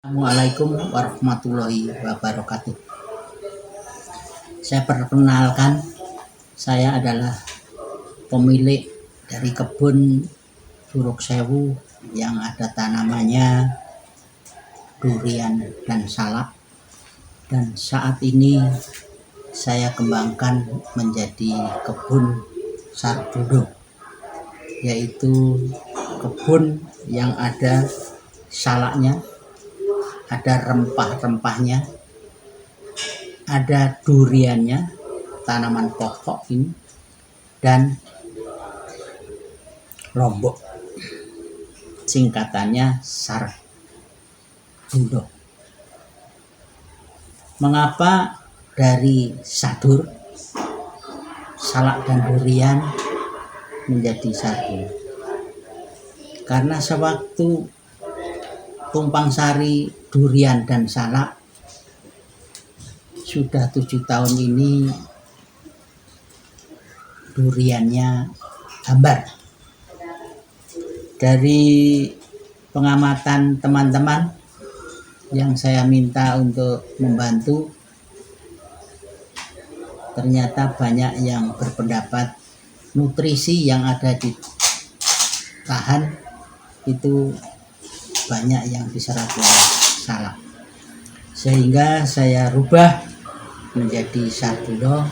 Assalamualaikum warahmatullahi wabarakatuh. Saya perkenalkan, saya adalah pemilik dari kebun Curug Sewu yang ada tanamannya durian dan salak, dan saat ini saya kembangkan menjadi kebun Sardono, yaitu kebun yang ada salaknya, ada rempah-rempahnya, ada duriannya, tanaman pokok ini, dan lombok, singkatannya Sardono. Mengapa dari sadur, salak dan durian menjadi Sardono? Karena sewaktu tumpang sari durian dan salak sudah 7 tahun ini duriannya hambar. Dari pengamatan teman-teman yang saya minta untuk membantu, ternyata banyak yang berpendapat nutrisi yang ada di lahan itu banyak yang diserap oleh salak, sehingga saya rubah menjadi Sardono,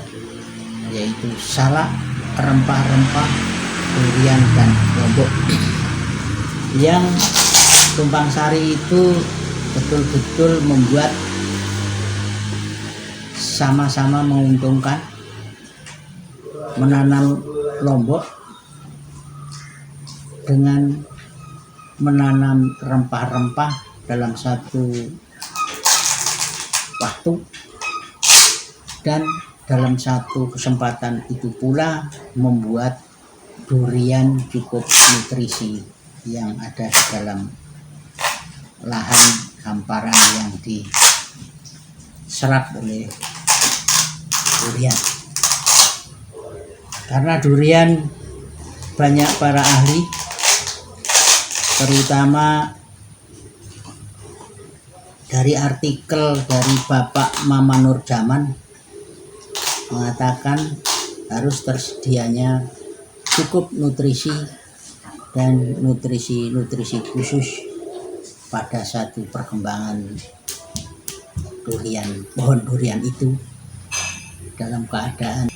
yaitu salak, rempah-rempah, durian dan lombok. Yang tumpang sari itu betul-betul membuat sama-sama menguntungkan. Menanam lombok dengan menanam rempah-rempah dalam satu waktu, dan dalam satu kesempatan itu pula membuat durian cukup nutrisi yang ada di dalam lahan hamparan yang diserap oleh durian. Karena durian banyak para ahli, terutama dari artikel dari Bapak Mama Nurjaman mengatakan harus tersedianya cukup nutrisi dan nutrisi khusus pada satu perkembangan durian, pohon durian itu dalam keadaan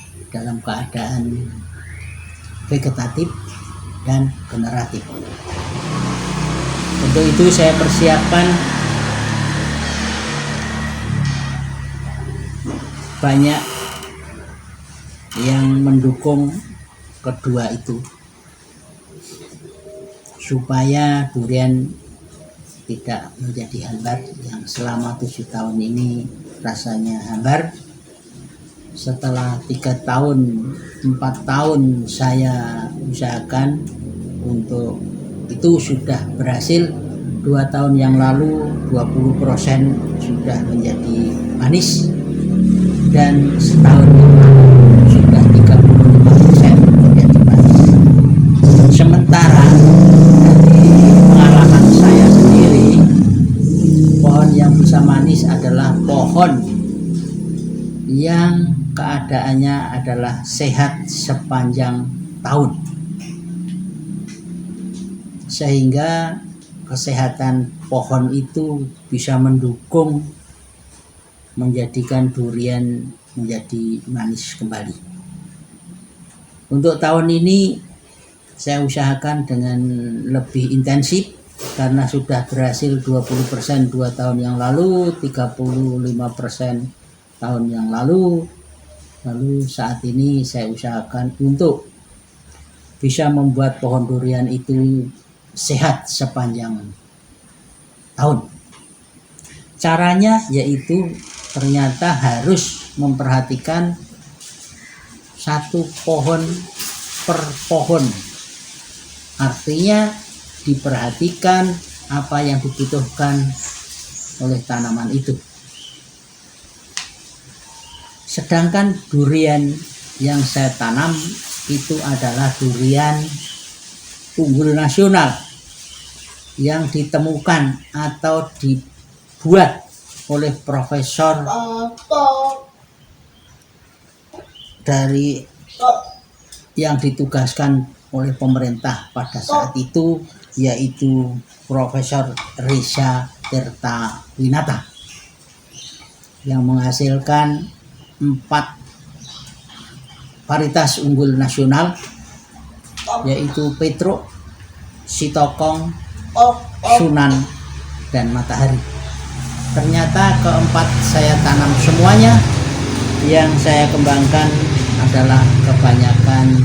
vegetatif dan generatif. Untuk itu saya persiapkan banyak yang mendukung kedua itu, supaya durian tidak menjadi hambar yang selama 7 tahun ini rasanya hambar. Setelah 3 tahun, 4 tahun saya usahakan untuk itu sudah berhasil. 2 tahun yang lalu 20% sudah menjadi manis, dan setahun yang lalu sudah 35% menjadi manis. Sementara dari pengalaman saya sendiri, pohon yang bisa manis adalah pohon yang keadaannya adalah sehat sepanjang tahun, sehingga kesehatan pohon itu bisa mendukung menjadikan durian menjadi manis kembali. Untuk tahun ini saya usahakan dengan lebih intensif, karena sudah berhasil 20% 2 tahun yang lalu, 35% tahun yang lalu. Lalu saat ini saya usahakan untuk bisa membuat pohon durian itu sehat sepanjang tahun. Caranya yaitu ternyata harus memperhatikan satu pohon per pohon. Artinya diperhatikan apa yang dibutuhkan oleh tanaman itu. Sedangkan durian yang saya tanam itu adalah durian unggul nasional yang ditemukan atau dibuat oleh profesor dari yang ditugaskan oleh pemerintah pada saat itu, yaitu Profesor Reza Tirtawinata, yang menghasilkan 4 varietas unggul nasional, yaitu Petruk, Sitokong, Sunan, dan Matahari. Ternyata keempat saya tanam semuanya. Yang saya kembangkan adalah kebanyakan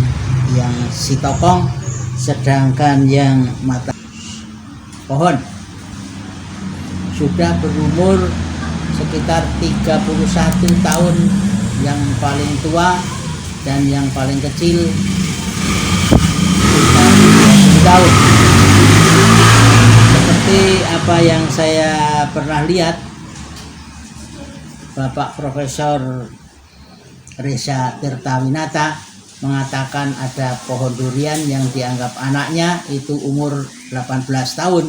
yang Sitokong, sedangkan yang Matahari pohon sudah berumur sekitar 31 tahun, yang paling tua, dan yang paling kecil sekitar 20 tahun. Seperti apa yang saya pernah lihat, Bapak Profesor Reza Tirtawinata mengatakan ada pohon durian yang dianggap anaknya itu umur 18 tahun.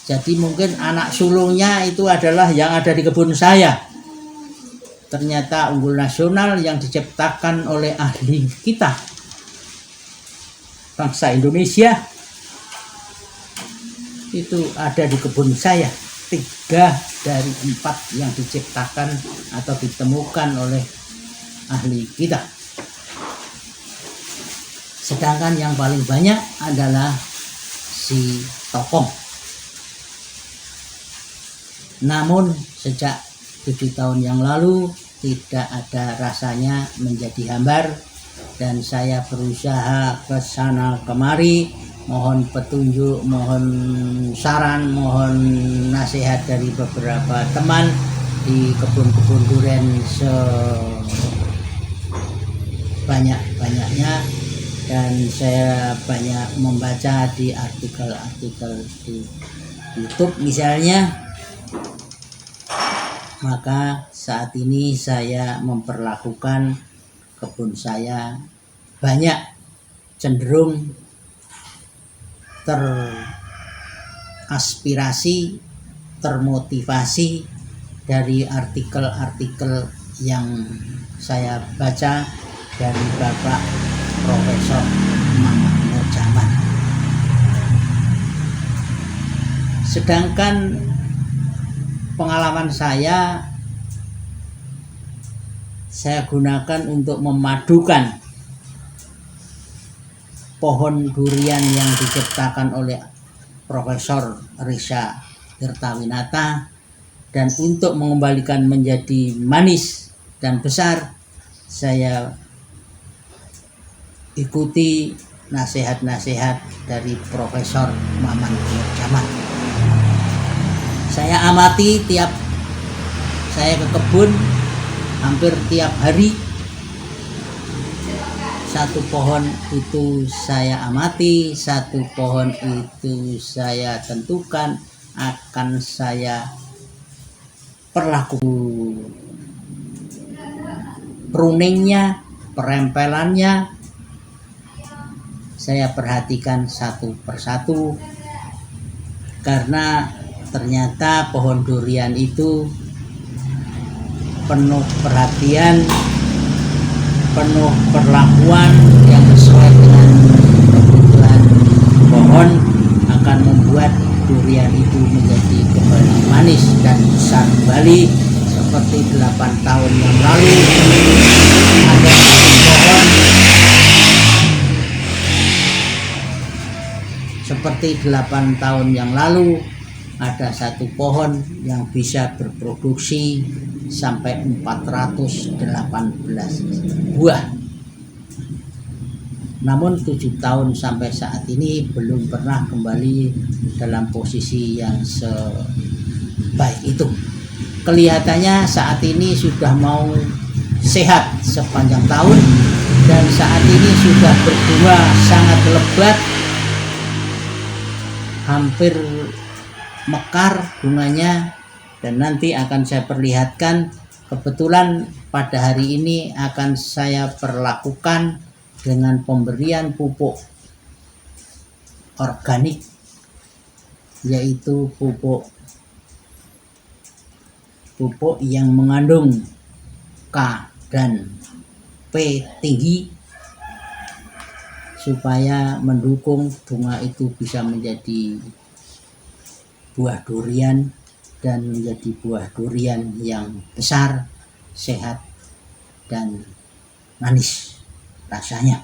Jadi mungkin anak sulungnya itu adalah yang ada di kebun saya. Ternyata unggul nasional yang diciptakan oleh ahli kita, bangsa Indonesia, itu ada di kebun saya. 3 dari 4 yang diciptakan atau ditemukan oleh ahli kita. Sedangkan yang paling banyak adalah Sitokong. Namun sejak 7 tahun yang lalu tidak ada rasanya menjadi hambar, dan saya berusaha ke sana kemari, mohon petunjuk, mohon saran, mohon nasihat dari beberapa teman di kebun-kebun durian sebanyak-banyaknya, dan saya banyak membaca di artikel-artikel di YouTube misalnya. Maka saat ini saya memperlakukan kebun saya banyak cenderung teraspirasi, termotivasi dari artikel-artikel yang saya baca dari Bapak Profesor Maman Nurjaman. Sedangkan pengalaman saya gunakan untuk memadukan pohon durian yang diciptakan oleh Profesor Reza Tirtawinata, dan untuk mengembalikan menjadi manis dan besar, saya ikuti nasihat-nasihat dari Profesor Maman Nurjaman. Saya amati tiap saya ke kebun, hampir tiap hari satu pohon itu saya amati, satu pohon itu saya tentukan akan saya perlakukan pruningnya, perempelannya. Saya perhatikan satu persatu, karena ternyata pohon durian itu penuh perhatian, penuh perlakuan yang sesuai dengan kebutuhan pohon, akan membuat durian itu menjadi kembali manis dan besar kembali. Seperti 8 tahun yang lalu ada satu pohon, seperti 8 tahun yang lalu ada satu pohon yang bisa berproduksi sampai 418 buah. Namun 7 tahun sampai saat ini belum pernah kembali dalam posisi yang sebaik itu. Kelihatannya saat ini sudah mau sehat sepanjang tahun, dan saat ini sudah berbuah sangat lebat, hampir mekar bunganya, dan nanti akan saya perlihatkan. Kebetulan pada hari ini akan saya perlakukan dengan pemberian pupuk organik, yaitu pupuk pupuk yang mengandung K dan P tinggi supaya mendukung bunga itu bisa menjadi buah durian dan menjadi buah durian yang besar, sehat, dan manis rasanya.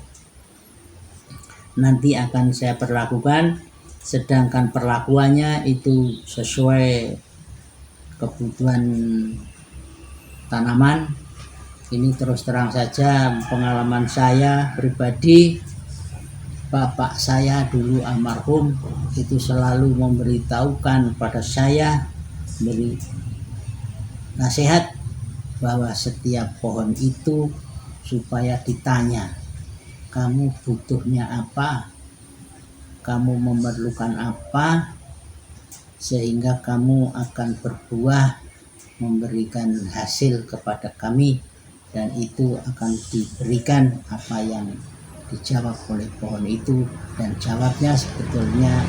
Nanti akan saya perlakukan, sedangkan perlakuannya itu sesuai kebutuhan tanaman. Ini terus terang saja pengalaman saya pribadi. Bapak saya dulu almarhum itu selalu memberitahukan pada saya, beri nasihat bahwa setiap pohon itu supaya ditanya, kamu butuhnya apa, kamu memerlukan apa, sehingga kamu akan berbuah memberikan hasil kepada kami, dan itu akan diberikan apa yang dijawab oleh pohon itu. Dan jawabnya sebetulnya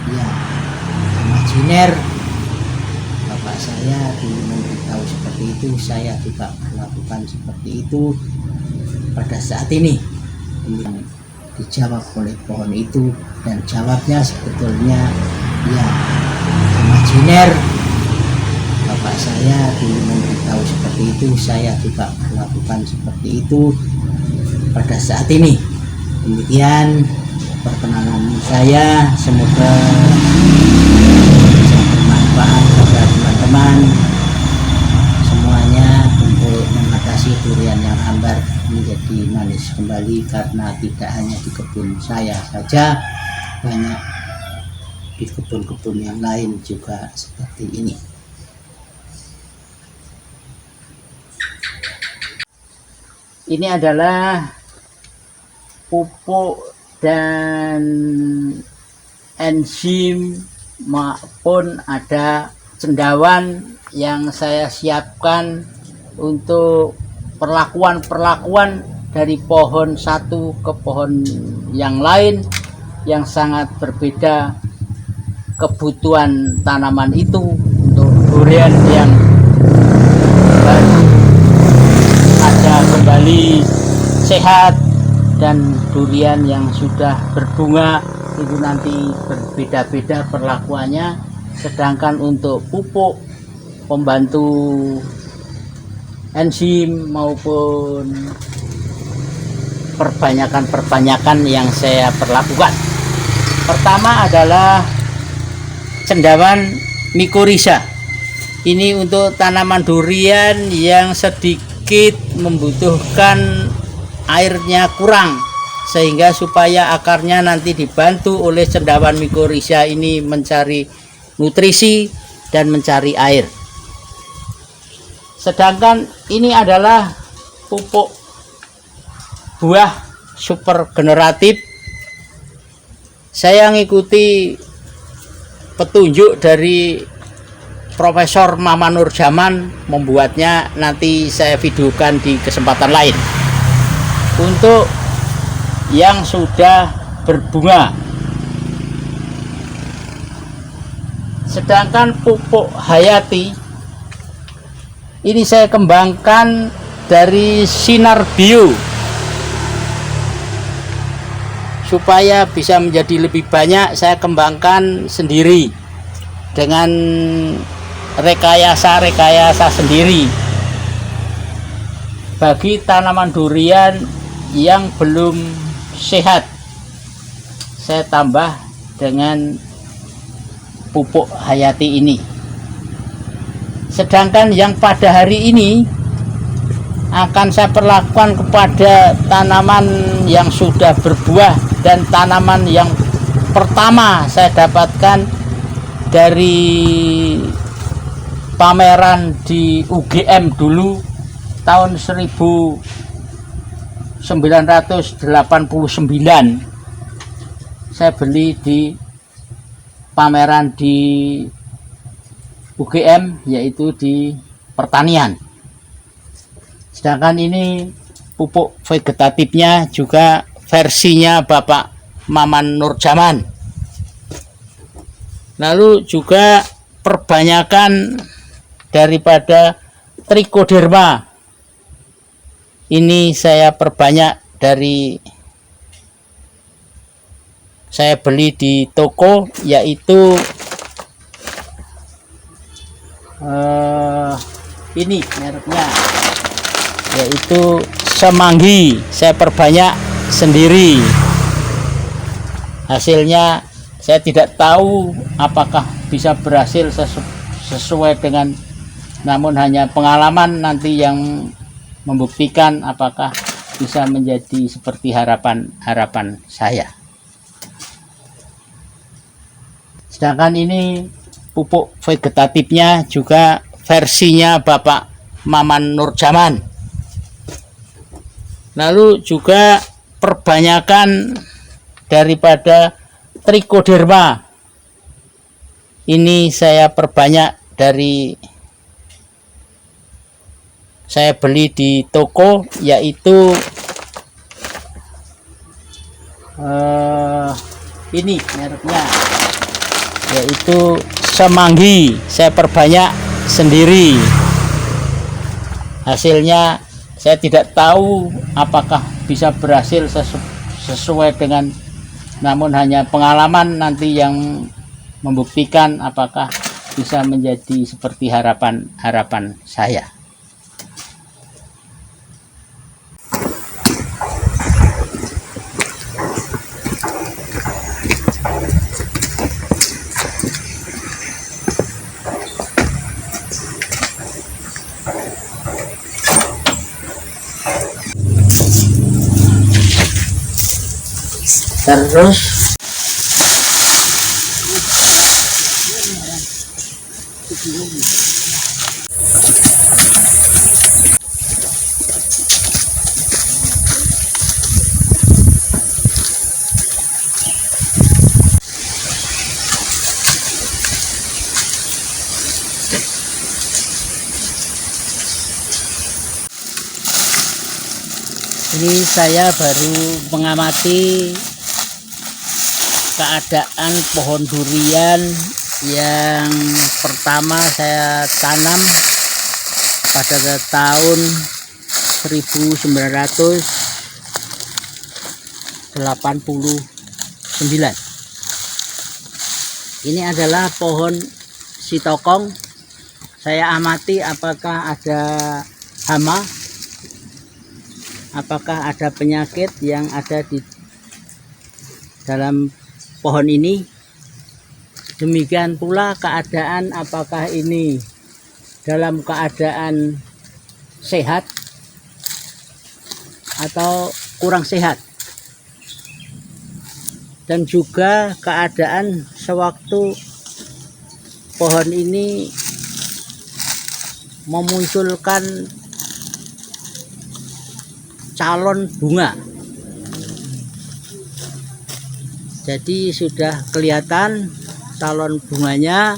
ya imajiner. Bapak saya dulu memberitahu seperti itu, saya juga melakukan seperti itu pada saat ini. Yang dijawab oleh pohon itu, dan jawabnya sebetulnya ya imajiner. Bapak saya dulu memberitahu seperti itu, saya juga melakukan seperti itu pada saat ini. Demikian perkenalan saya, semoga bisa bermanfaat kepada teman-teman semuanya untuk mengatasi durian yang hambar menjadi manis kembali, karena tidak hanya di kebun saya saja, banyak di kebun-kebun yang lain juga seperti ini. Ini adalah pupuk dan enzim maupun ada cendawan yang saya siapkan untuk perlakuan dari pohon satu ke pohon yang lain yang sangat berbeda kebutuhan tanaman itu. Untuk durian yang baru ada kembali sehat, dan durian yang sudah berbunga itu nanti berbeda-beda perlakuannya. Sedangkan untuk pupuk pembantu enzim maupun perbanyakan yang saya perlakukan, pertama adalah cendawan mycorrhiza. Ini untuk tanaman durian yang sedikit membutuhkan airnya kurang, sehingga supaya akarnya nanti dibantu oleh cendawan mycorrhiza ini mencari nutrisi dan mencari air. Sedangkan ini adalah pupuk buah super generatif. Saya mengikuti petunjuk dari Profesor Maman Nurjaman membuatnya, nanti saya videokan di kesempatan lain. Untuk yang sudah berbunga, sedangkan pupuk hayati ini saya kembangkan dari Sinar Bio supaya bisa menjadi lebih banyak. Saya kembangkan sendiri dengan rekayasa sendiri. Bagi tanaman durian yang belum sehat, saya tambah dengan pupuk hayati ini. Sedangkan yang pada hari ini akan saya perlakukan kepada tanaman yang sudah berbuah, dan tanaman yang pertama saya dapatkan dari pameran di UGM dulu tahun 1989. Saya beli di pameran di UGM, yaitu di pertanian. Sedangkan ini pupuk vegetatifnya juga versinya Bapak Maman Nurjaman. Lalu juga perbanyakan daripada trichoderma. Ini saya perbanyak saya beli di toko, yaitu ini mereknya, yaitu semanggi. Saya perbanyak sendiri. Hasilnya saya tidak tahu apakah bisa berhasil sesuai dengan, namun hanya pengalaman nanti yang membuktikan apakah bisa menjadi seperti harapan saya. Sedangkan ini pupuk vegetatifnya juga versinya Bapak Maman Nurjaman. Lalu juga perbanyakan daripada trichoderma. Ini saya perbanyak saya beli di toko, yaitu ini mereknya, yaitu semanggi. Saya perbanyak sendiri. Hasilnya saya tidak tahu apakah bisa berhasil sesuai dengan, namun hanya pengalaman nanti yang membuktikan apakah bisa menjadi seperti harapan saya. Terus ini saya baru mengamati keadaan pohon durian yang pertama saya tanam pada tahun 1989. Ini adalah pohon sitokong. Saya amati apakah ada hama, apakah ada penyakit yang ada di dalam pohon ini. Demikian pula keadaan apakah ini dalam keadaan sehat atau kurang sehat, dan juga keadaan sewaktu pohon ini memunculkan calon bunga. Jadi sudah kelihatan calon bunganya,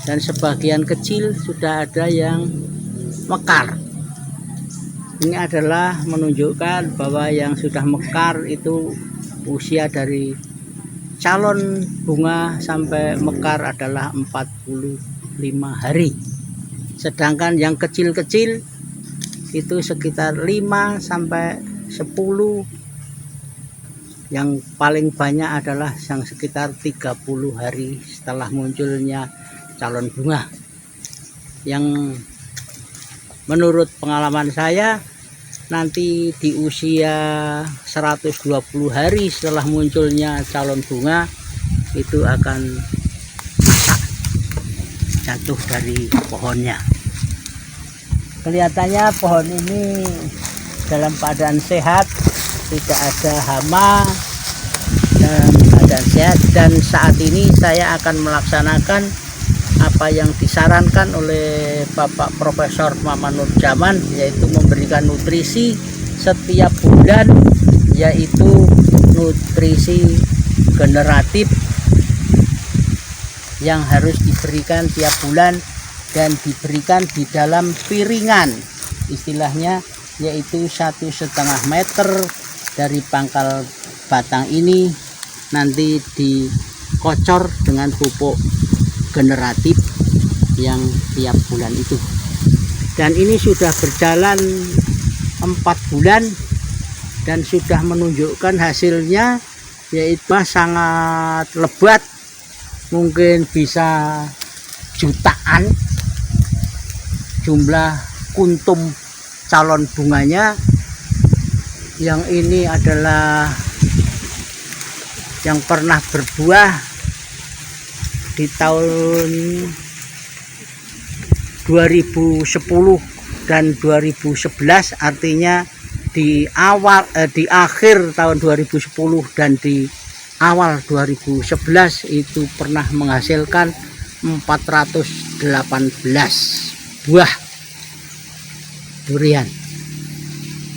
dan sebagian kecil sudah ada yang mekar. Ini adalah menunjukkan bahwa yang sudah mekar itu usia dari calon bunga sampai mekar adalah 45 hari. Sedangkan yang kecil-kecil itu sekitar 5 sampai 10. Yang paling banyak adalah yang sekitar 30 hari setelah munculnya calon bunga. Yang menurut pengalaman saya, nanti di usia 120 hari setelah munculnya calon bunga itu akan masak, jatuh dari pohonnya. Kelihatannya pohon ini dalam keadaan sehat, tidak ada hama, dalam keadaan sehat. Dan saat ini saya akan melaksanakan apa yang disarankan oleh Bapak Profesor Maman Nurjaman, yaitu memberikan nutrisi setiap bulan, yaitu nutrisi generatif yang harus diberikan tiap bulan dan diberikan di dalam piringan, istilahnya yaitu 1,5 meter dari pangkal batang ini nanti dikocor dengan pupuk generatif yang tiap bulan itu. dan ini sudah berjalan 4 bulan dan sudah menunjukkan hasilnya, yaitu sangat lebat, mungkin bisa jutaan jumlah kuntum calon bunganya. Yang ini adalah yang pernah berbuah di tahun 2010 dan 2011, artinya di akhir tahun 2010 dan di awal 2011 itu pernah menghasilkan 418 buah durian.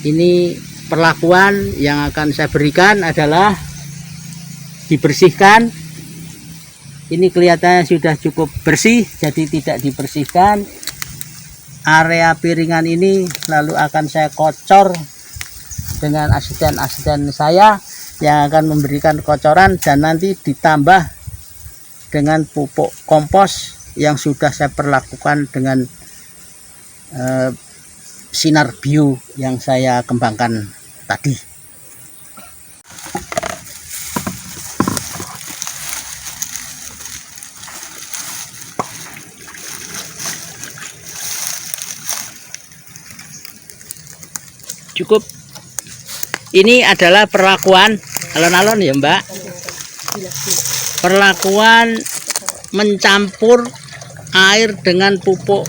Ini perlakuan yang akan saya berikan adalah dibersihkan. Ini kelihatannya sudah cukup bersih, jadi tidak dibersihkan. Area piringan ini lalu akan saya kocor dengan asisten saya yang akan memberikan kocoran, dan nanti ditambah dengan pupuk kompos yang sudah saya perlakukan dengan sinar bio yang saya kembangkan tadi. Cukup. Ini adalah perlakuan alon-alon ya Mbak. Perlakuan mencampur air dengan pupuk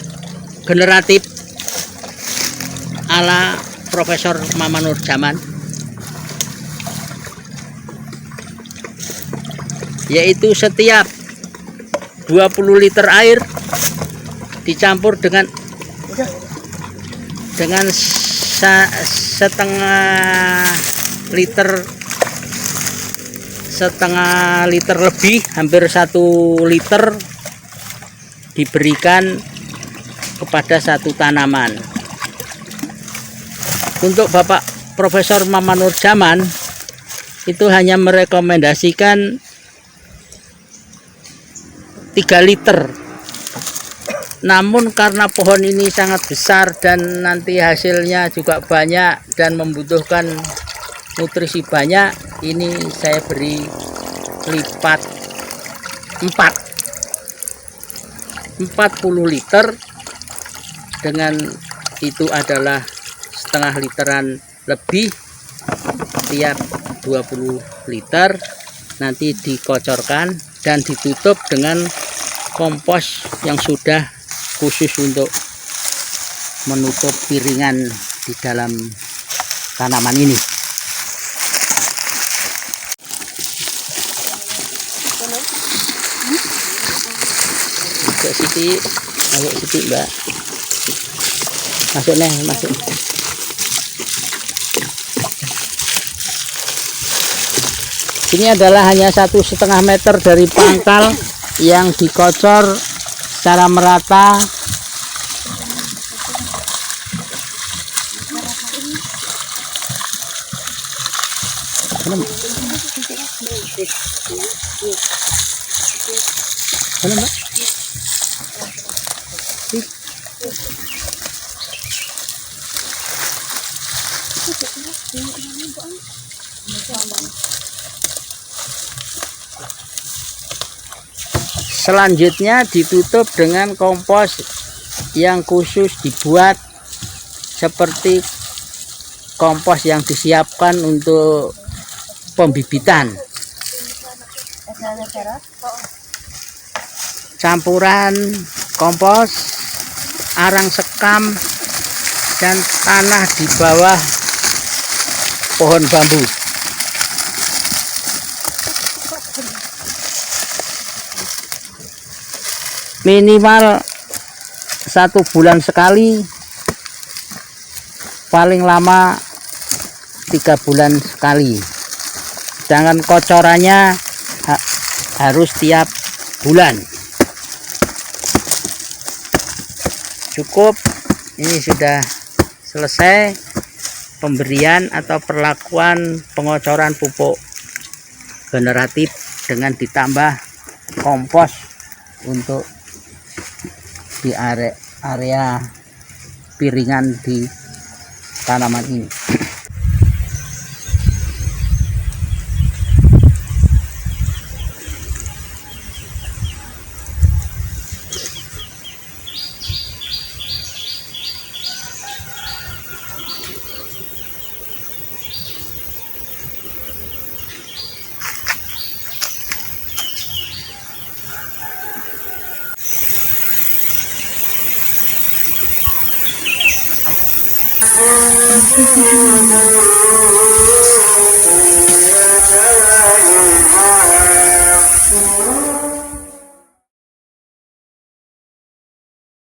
generatif ala Profesor Maman Nurjaman, yaitu setiap 20 liter air dicampur dengan setengah liter lebih, hampir 1 liter diberikan kepada satu tanaman. Untuk Bapak Profesor Maman Nurjaman itu hanya merekomendasikan 3 liter. Namun karena pohon ini sangat besar dan nanti hasilnya juga banyak dan membutuhkan nutrisi banyak, ini saya beri lipat 40 liter. Dengan itu adalah setengah literan lebih tiap 20 liter. Nanti dikocorkan dan ditutup dengan kompos yang sudah khusus untuk menutup piringan di dalam tanaman ini. Ayo siti Mbak, masuk nih, masuk. Ini adalah hanya 1,5 meter dari pangkal yang dikocor secara merata. Selanjutnya ditutup dengan kompos yang khusus dibuat seperti kompos yang disiapkan untuk pembibitan. Campuran kompos, arang sekam, dan tanah di bawah pohon bambu. Minimal 1 bulan sekali, paling lama 3 bulan sekali. Sedangkan kocorannya harus tiap bulan. Cukup, ini sudah selesai pemberian atau perlakuan pengocoran pupuk generatif dengan ditambah kompos untuk di area piringan di tanaman ini.